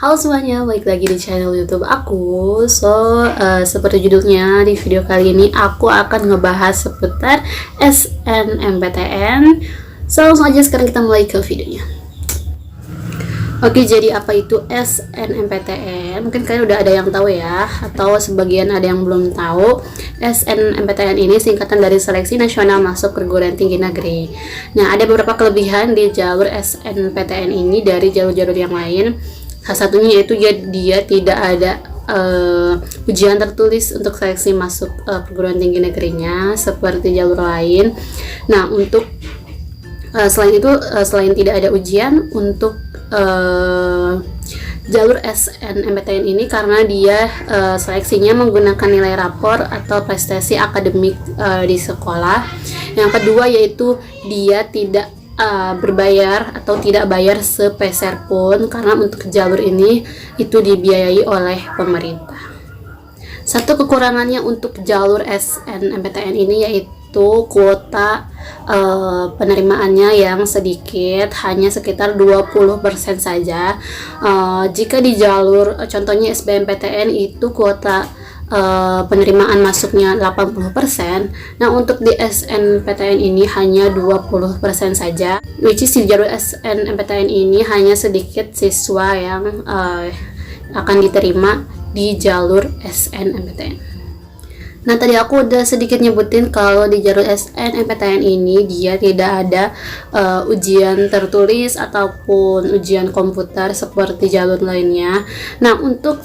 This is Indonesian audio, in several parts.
Halo semuanya, balik lagi di channel YouTube aku. Seperti judulnya, di video kali ini aku akan ngebahas seputar SNMPTN. Langsung aja sekarang kita mulai ke videonya. Oke, jadi apa itu SNMPTN? Mungkin kalian udah ada yang tahu ya, atau sebagian ada yang belum tahu. SNMPTN ini singkatan dari Seleksi Nasional Masuk Perguruan Tinggi Negeri. Nah, ada beberapa kelebihan di jalur SNMPTN ini dari jalur-jalur yang lain. Salah satunya yaitu dia tidak ada ujian tertulis untuk seleksi masuk perguruan tinggi negerinya seperti jalur lain. Nah, untuk selain itu, selain tidak ada ujian untuk jalur SNMPTN ini, karena dia seleksinya menggunakan nilai rapor atau prestasi akademik di sekolah. Yang kedua yaitu dia tidak berbayar atau tidak bayar sepeser pun, karena untuk jalur ini itu dibiayai oleh pemerintah. Satu kekurangannya untuk jalur SNMPTN ini yaitu kuota penerimaannya yang sedikit, hanya sekitar 20% saja. Jika di jalur contohnya SBMPTN itu kuota penerimaan masuknya 80%. Nah, untuk di SNMPTN ini hanya 20% saja, which is di jalur SNMPTN ini hanya sedikit siswa yang akan diterima di jalur SNMPTN. Nah, tadi aku udah sedikit nyebutin kalau di jalur SNMPTN ini dia tidak ada ujian tertulis ataupun ujian komputer seperti jalur lainnya. Nah, untuk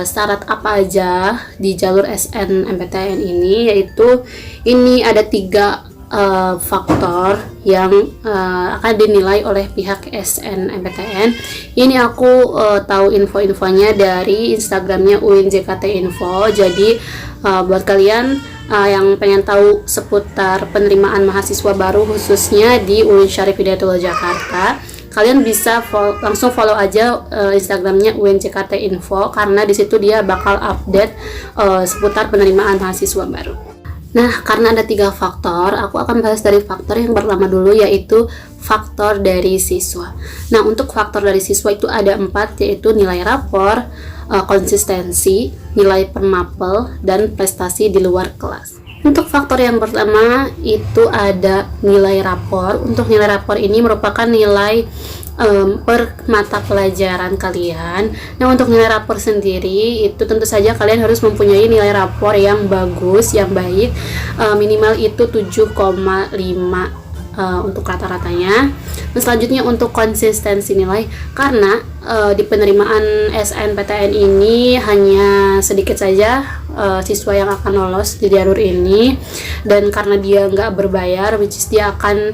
syarat apa aja di jalur SNMPTN ini, yaitu ini ada 3 faktor yang akan dinilai oleh pihak SNMPTN. Ini aku tahu info-infonya dari Instagramnya UIN-JKT-Info. Jadi buat kalian yang pengen tahu seputar penerimaan mahasiswa baru khususnya di UIN Syarif Hidayatullah Jakarta, kalian bisa langsung follow aja Instagramnya UIN-JKT-Info, karena disitu dia bakal update seputar penerimaan mahasiswa baru. Nah, karena ada 3 faktor, aku akan bahas dari faktor yang pertama dulu, yaitu faktor dari siswa. Nah, untuk faktor dari siswa itu ada 4, yaitu nilai rapor, konsistensi, nilai per mapel, dan prestasi di luar kelas. Untuk faktor yang pertama itu ada nilai rapor. Untuk nilai rapor ini merupakan nilai per mata pelajaran kalian. Nah, untuk nilai rapor sendiri itu tentu saja kalian harus mempunyai nilai rapor yang bagus, yang baik, minimal itu 7,5 untuk rata-ratanya. Nah, selanjutnya untuk konsistensi nilai, karena di penerimaan SNMPTN ini hanya sedikit saja siswa yang akan lolos di jalur ini, dan karena dia nggak berbayar, which is dia akan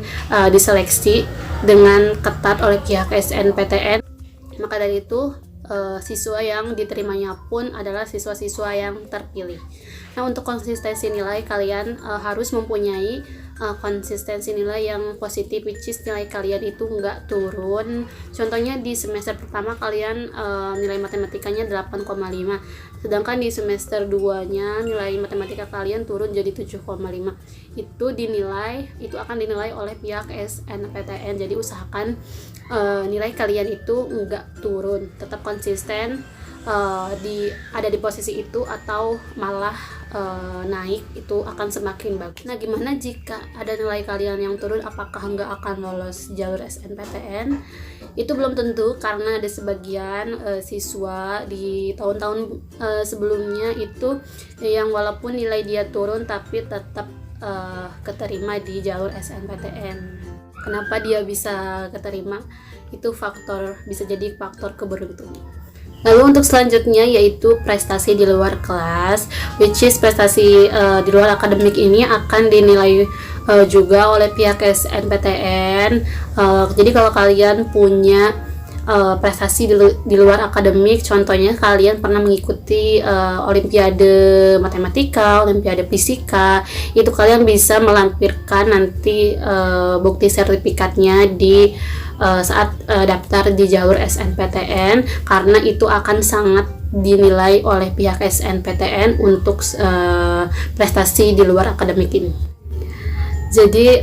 diseleksi dengan ketat oleh pihak SNMPTN, maka dari itu siswa yang diterimanya pun adalah siswa-siswa yang terpilih. Nah, untuk konsistensi nilai kalian harus mempunyai konsistensi nilai yang positif, which is nilai kalian itu nggak turun. Contohnya di semester pertama kalian nilai matematikanya 8,5, sedangkan di semester 2-nya nilai matematika kalian turun jadi 7,5. Itu akan dinilai oleh pihak SNMPTN. Jadi usahakan nilai kalian itu nggak turun, tetap konsisten ada di posisi itu, atau malah naik, itu akan semakin bagus. Nah, gimana jika ada nilai kalian yang turun? Apakah nggak akan lolos jalur SNMPTN? Itu belum tentu, karena ada sebagian siswa di tahun-tahun sebelumnya itu yang walaupun nilai dia turun tapi tetap keterima di jalur SNMPTN. Kenapa dia bisa keterima? Itu bisa jadi faktor keberuntungan. Lalu untuk selanjutnya yaitu prestasi di luar kelas, which is prestasi di luar akademik ini akan dinilai juga oleh pihak SNMPTN. Jadi kalau kalian punya prestasi di luar akademik, contohnya kalian pernah mengikuti olimpiade matematika, olimpiade fisika, itu kalian bisa melampirkan nanti bukti sertifikatnya di saat daftar di jalur SNMPTN, karena itu akan sangat dinilai oleh pihak SNMPTN untuk prestasi di luar akademik ini. Jadi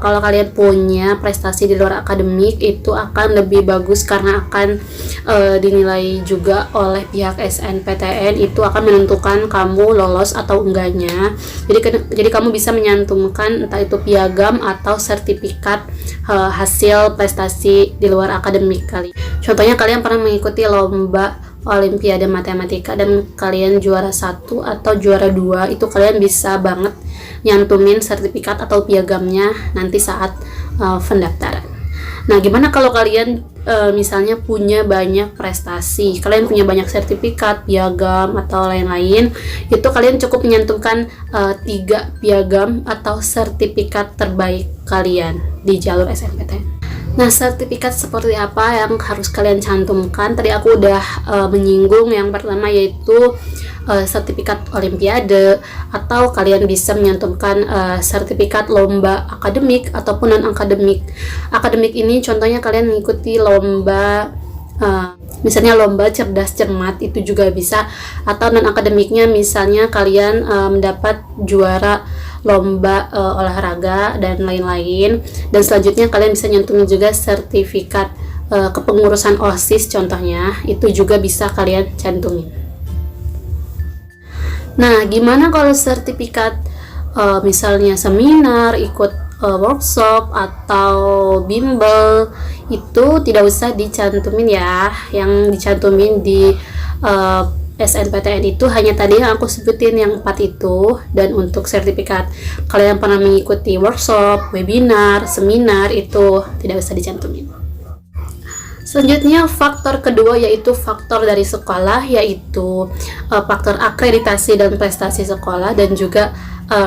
kalau kalian punya prestasi di luar akademik itu akan lebih bagus karena akan dinilai juga oleh pihak SNPTN, itu akan menentukan kamu lolos atau enggaknya. Jadi kamu bisa menyantumkan entah itu piagam atau sertifikat hasil prestasi di luar akademik kali. Contohnya kalian pernah mengikuti lomba Olimpiade Matematika dan kalian juara 1 atau juara 2, itu kalian bisa banget nyantumin sertifikat atau piagamnya nanti saat pendaftaran. Nah, gimana kalau kalian misalnya punya banyak prestasi, kalian punya banyak sertifikat, piagam atau lain-lain, itu kalian cukup menyantumkan 3 piagam atau sertifikat terbaik kalian di jalur SNPTN. Nah, sertifikat seperti apa yang harus kalian cantumkan? Tadi aku udah menyinggung yang pertama, yaitu sertifikat Olimpiade, atau kalian bisa menyantumkan sertifikat lomba akademik ataupun non-akademik. Akademik ini contohnya kalian mengikuti lomba misalnya lomba cerdas cermat, itu juga bisa. Atau non-akademiknya misalnya kalian mendapat juara lomba olahraga dan lain-lain. Dan selanjutnya kalian bisa nyantumin juga sertifikat kepengurusan OSIS contohnya, itu juga bisa kalian cantumin. Nah, gimana kalau sertifikat misalnya seminar, ikut workshop atau bimbel, itu tidak usah dicantumin ya. Yang dicantumin di SNPTN itu hanya tadi yang aku sebutin, yang 4 itu. Dan untuk sertifikat kalian pernah mengikuti workshop, webinar, seminar, itu tidak usah dicantumin. Selanjutnya faktor kedua yaitu faktor dari sekolah, yaitu faktor akreditasi dan prestasi sekolah dan juga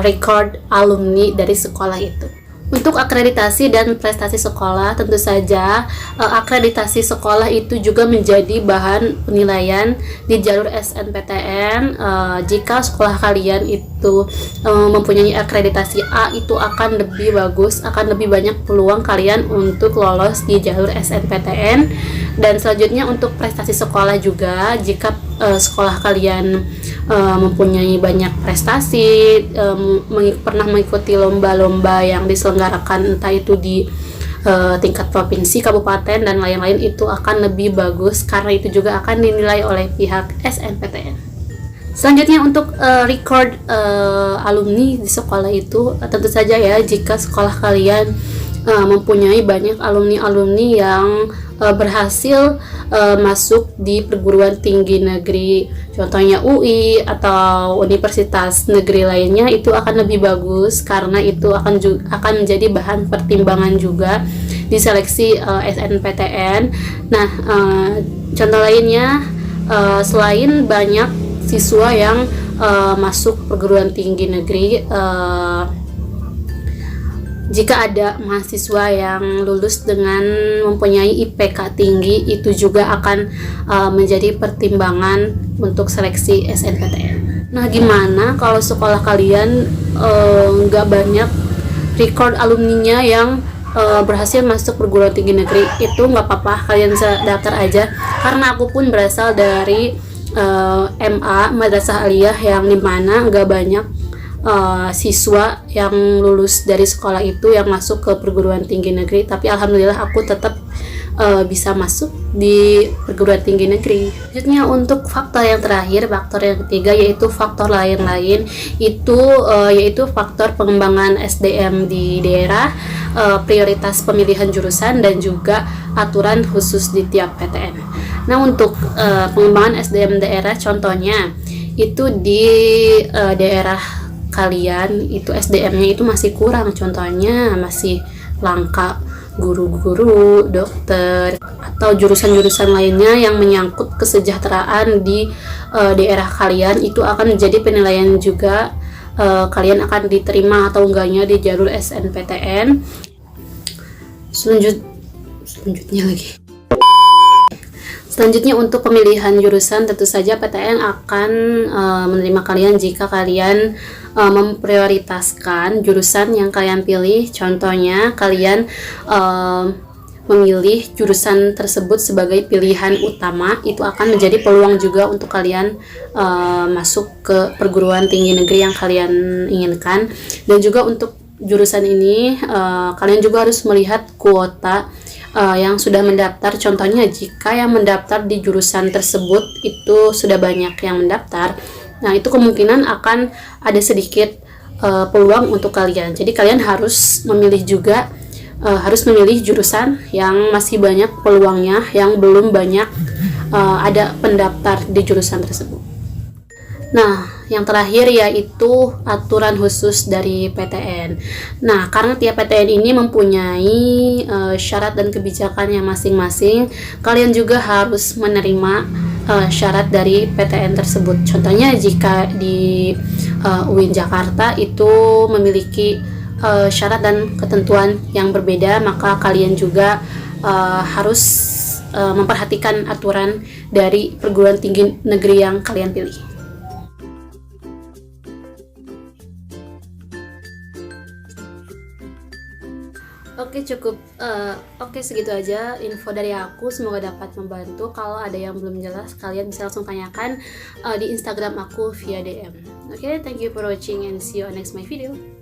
record alumni dari sekolah itu. Untuk akreditasi dan prestasi sekolah, tentu saja akreditasi sekolah itu juga menjadi bahan penilaian di jalur SNPTN. Jika sekolah kalian itu mempunyai akreditasi A, itu akan lebih bagus, akan lebih banyak peluang kalian untuk lolos di jalur SNPTN. Dan selanjutnya untuk prestasi sekolah juga, jika sekolah kalian mempunyai banyak prestasi, pernah mengikuti lomba-lomba yang diselenggarakan entah itu di tingkat provinsi, kabupaten, dan lain-lain, itu akan lebih bagus karena itu juga akan dinilai oleh pihak SNPTN. Selanjutnya untuk record alumni di sekolah itu, tentu saja ya, jika sekolah kalian mempunyai banyak alumni-alumni yang berhasil masuk di perguruan tinggi negeri, contohnya UI atau universitas negeri lainnya, itu akan lebih bagus karena itu akan menjadi bahan pertimbangan juga di seleksi SNPTN. Nah, contoh lainnya, selain banyak siswa yang masuk perguruan tinggi negeri, jika ada mahasiswa yang lulus dengan mempunyai IPK tinggi, itu juga akan menjadi pertimbangan untuk seleksi SNPTN. Nah, gimana kalau sekolah kalian nggak banyak record alumninya yang berhasil masuk perguruan tinggi negeri? Itu nggak apa-apa, kalian bisa daftar aja. Karena aku pun berasal dari MA, Madrasah Aliyah, yang dimana nggak banyak siswa yang lulus dari sekolah itu yang masuk ke perguruan tinggi negeri, tapi alhamdulillah aku tetap bisa masuk di perguruan tinggi negeri. Selanjutnya untuk faktor yang terakhir, faktor yang ketiga, yaitu faktor lain-lain, itu yaitu faktor pengembangan SDM di daerah, prioritas pemilihan jurusan, dan juga aturan khusus di tiap PTN. Nah, untuk pengembangan SDM daerah, contohnya itu di daerah kalian itu SDM-nya itu masih kurang, contohnya masih langka guru-guru, dokter, atau jurusan-jurusan lainnya yang menyangkut kesejahteraan di daerah kalian, itu akan menjadi penilaian juga kalian akan diterima atau enggaknya di jalur SNPTN. Selanjutnya untuk pemilihan jurusan, tentu saja PTN akan menerima kalian jika kalian memprioritaskan jurusan yang kalian pilih. Contohnya kalian memilih jurusan tersebut sebagai pilihan utama, itu akan menjadi peluang juga untuk kalian masuk ke perguruan tinggi negeri yang kalian inginkan. Dan juga untuk jurusan ini, kalian juga harus melihat kuota yang sudah mendaftar. Contohnya jika yang mendaftar di jurusan tersebut itu sudah banyak yang mendaftar, nah itu kemungkinan akan ada sedikit peluang untuk kalian. Jadi kalian harus memilih juga, harus memilih jurusan yang masih banyak peluangnya, yang belum banyak ada pendaftar di jurusan tersebut. Nah, yang terakhir yaitu aturan khusus dari PTN. Nah, karena tiap PTN ini mempunyai syarat dan kebijakannya masing-masing, kalian juga harus menerima syarat dari PTN tersebut. Contohnya jika di UIN Jakarta itu memiliki syarat dan ketentuan yang berbeda, maka kalian juga harus memperhatikan aturan dari perguruan tinggi negeri yang kalian pilih. Oke, cukup. Oke, segitu aja info dari aku. Semoga dapat membantu. Kalau ada yang belum jelas, kalian bisa langsung tanyakan di Instagram aku via DM. Oke, thank you for watching and see you on next my video.